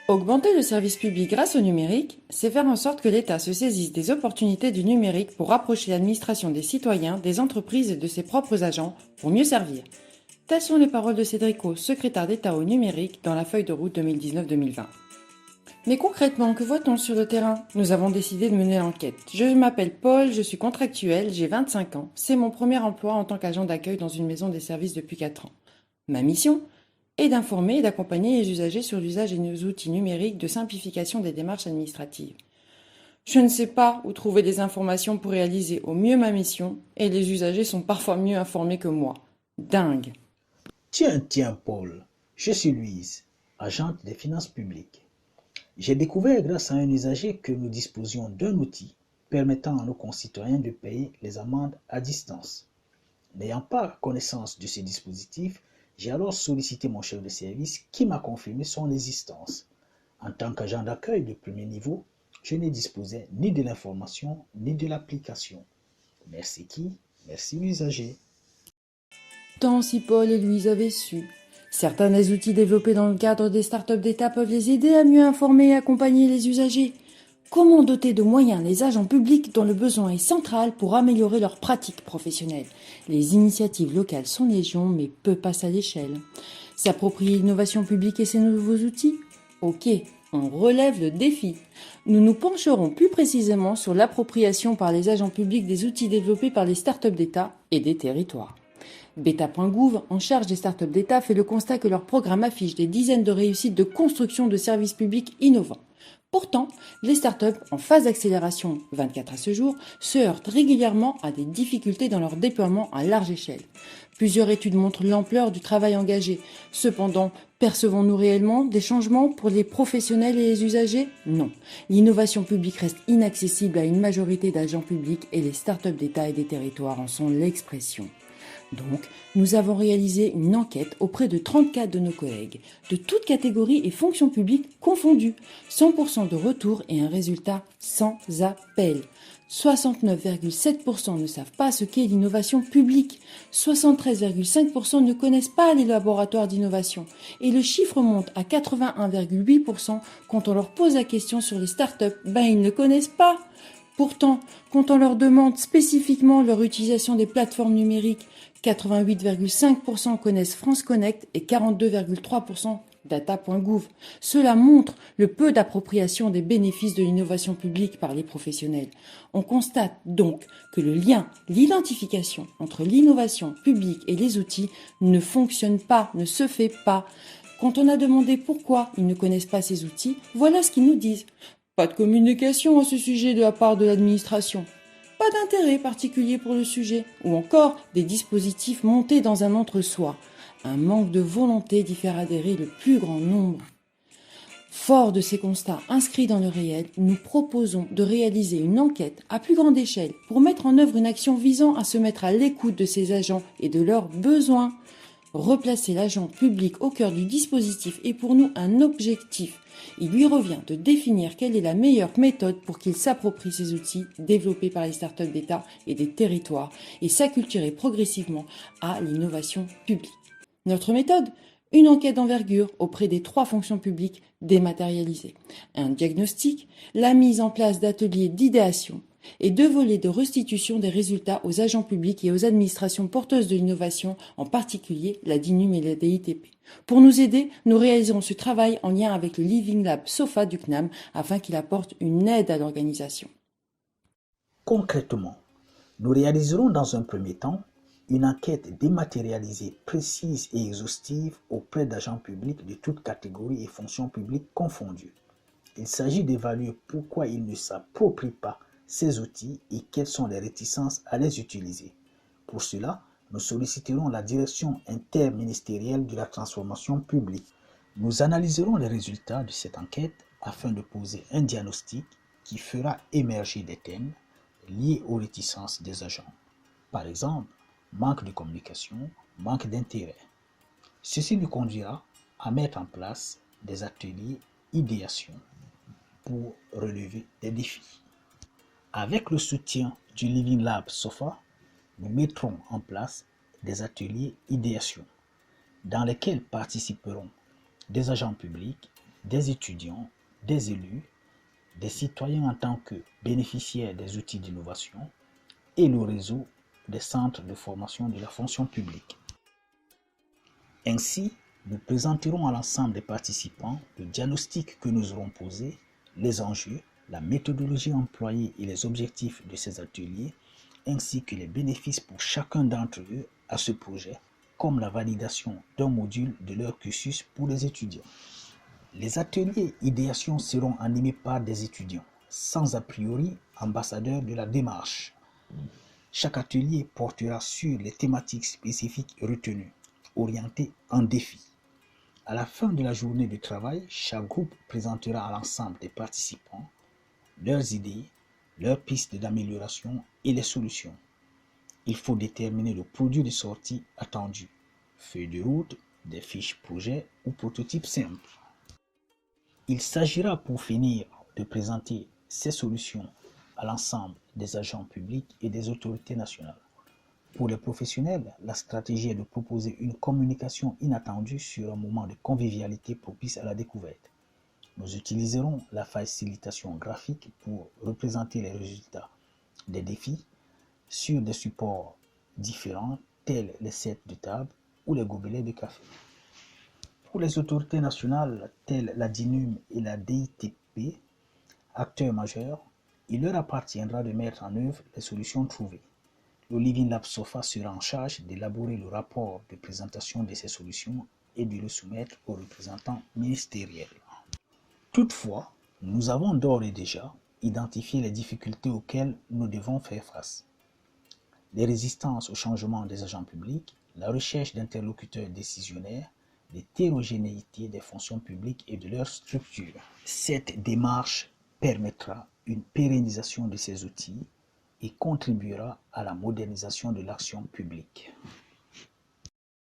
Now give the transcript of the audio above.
Augmenter le service public grâce au numérique, c'est faire en sorte que l'État se saisisse des opportunités du numérique pour rapprocher l'administration des citoyens, des entreprises et de ses propres agents pour mieux servir. Telles sont les paroles de Cédric O, secrétaire d'État au numérique, dans la feuille de route 2019-2020. Mais concrètement, que voit-on sur le terrain? Nous avons décidé de mener l'enquête. Je m'appelle Paul, je suis contractuel, j'ai 25 ans. C'est mon premier emploi en tant qu'agent d'accueil dans une maison des services depuis 4 ans. Ma mission est d'informer et d'accompagner les usagers sur l'usage des outils numériques de simplification des démarches administratives. Je ne sais pas où trouver des informations pour réaliser au mieux ma mission, et les usagers sont parfois mieux informés que moi. Dingue! Tiens, Paul, je suis Louise, agente des finances publiques. J'ai découvert grâce à un usager que nous disposions d'un outil permettant à nos concitoyens de payer les amendes à distance. N'ayant pas connaissance de ce dispositif, j'ai alors sollicité mon chef de service qui m'a confirmé son existence. En tant qu'agent d'accueil de premier niveau, je ne disposais ni de l'information ni de l'application. Merci qui? Merci l'usager. Tant si Paul et Louise avaient su. Certains des outils développés dans le cadre des startups d'État peuvent les aider à mieux informer et accompagner les usagers. Comment doter de moyens les agents publics dont le besoin est central pour améliorer leurs pratiques professionnelles? Les initiatives locales sont légion, mais peu passent à l'échelle. S'approprier l'innovation publique et ses nouveaux outils? Ok, on relève le défi. Nous nous pencherons plus précisément sur l'appropriation par les agents publics des outils développés par les startups d'État et des territoires. Beta.gouv, en charge des startups d'État, fait le constat que leur programme affiche des dizaines de réussites de construction de services publics innovants. Pourtant, les startups en phase d'accélération 24 à ce jour se heurtent régulièrement à des difficultés dans leur déploiement à large échelle. Plusieurs études montrent l'ampleur du travail engagé. Cependant, percevons-nous réellement des changements pour les professionnels et les usagers? Non. L'innovation publique reste inaccessible à une majorité d'agents publics et les startups d'État et des territoires en sont l'expression. Donc, nous avons réalisé une enquête auprès de 34 de nos collègues, de toutes catégories et fonctions publiques confondues. 100% de retour et un résultat sans appel. 69,7% ne savent pas ce qu'est l'innovation publique. 73,5% ne connaissent pas les laboratoires d'innovation. Et le chiffre monte à 81,8% quand on leur pose la question sur les startups. Ils ne connaissent pas. Pourtant, quand on leur demande spécifiquement leur utilisation des plateformes numériques, 88,5% connaissent France Connect et 42,3% data.gouv. Cela montre le peu d'appropriation des bénéfices de l'innovation publique par les professionnels. On constate donc que le lien, l'identification entre l'innovation publique et les outils ne fonctionne pas, ne se fait pas. Quand on a demandé pourquoi ils ne connaissent pas ces outils, voilà ce qu'ils nous disent. Pas de communication à ce sujet de la part de l'administration. Pas d'intérêt particulier pour le sujet, ou encore des dispositifs montés dans un entre-soi. Un manque de volonté d'y faire adhérer le plus grand nombre. Fort de ces constats inscrits dans le réel, nous proposons de réaliser une enquête à plus grande échelle pour mettre en œuvre une action visant à se mettre à l'écoute de ces agents et de leurs besoins. Replacer l'agent public au cœur du dispositif est pour nous un objectif. Il lui revient de définir quelle est la meilleure méthode pour qu'il s'approprie ces outils développés par les startups d'État et des territoires et s'acculturer progressivement à l'innovation publique. Notre méthode? Une enquête d'envergure auprès des 3 fonctions publiques dématérialisées. Un diagnostic, la mise en place d'ateliers d'idéation et 2 volets de restitution des résultats aux agents publics et aux administrations porteuses de l'innovation, en particulier la DINUM et la DITP. Pour nous aider, nous réaliserons ce travail en lien avec le Living Lab SOFA du CNAM afin qu'il apporte une aide à l'organisation. Concrètement, nous réaliserons dans un premier temps une enquête dématérialisée précise et exhaustive auprès d'agents publics de toutes catégories et fonctions publiques confondues. Il s'agit d'évaluer pourquoi ils ne s'approprient pas ces outils et quelles sont les réticences à les utiliser. Pour cela, nous solliciterons la direction interministérielle de la transformation publique. Nous analyserons les résultats de cette enquête afin de poser un diagnostic qui fera émerger des thèmes liés aux réticences des agents. Par exemple, manque de communication, manque d'intérêt. Ceci nous conduira à mettre en place des ateliers idéation pour relever des défis. Avec le soutien du Living Lab SOFA, nous mettrons en place des ateliers idéation dans lesquels participeront des agents publics, des étudiants, des élus, des citoyens en tant que bénéficiaires des outils d'innovation et le réseau des centres de formation de la fonction publique. Ainsi, nous présenterons à l'ensemble des participants le diagnostic que nous aurons posé, les enjeux, la méthodologie employée et les objectifs de ces ateliers, ainsi que les bénéfices pour chacun d'entre eux à ce projet, comme la validation d'un module de leur cursus pour les étudiants. Les ateliers idéation seront animés par des étudiants, sans a priori ambassadeurs de la démarche. Chaque atelier portera sur les thématiques spécifiques retenues, orientées en défi. À la fin de la journée de travail, chaque groupe présentera à l'ensemble des participants leurs idées, leurs pistes d'amélioration et les solutions. Il faut déterminer le produit de sortie attendu, feuille de route, des fiches projets ou prototypes simples. Il s'agira pour finir de présenter ces solutions à l'ensemble des agents publics et des autorités nationales. Pour les professionnels, la stratégie est de proposer une communication inattendue sur un moment de convivialité propice à la découverte. Nous utiliserons la facilitation graphique pour représenter les résultats des défis sur des supports différents tels les sets de table ou les gobelets de café. Pour les autorités nationales telles la DINUM et la DITP, acteurs majeurs, il leur appartiendra de mettre en œuvre les solutions trouvées. Le Living Lab SOFA sera en charge d'élaborer le rapport de présentation de ces solutions et de le soumettre aux représentants ministériels. Toutefois, nous avons d'ores et déjà identifié les difficultés auxquelles nous devons faire face. Les résistances au changement des agents publics, la recherche d'interlocuteurs décisionnaires, l'hétérogénéité des fonctions publiques et de leurs structures. Cette démarche permettra une pérennisation de ces outils et contribuera à la modernisation de l'action publique.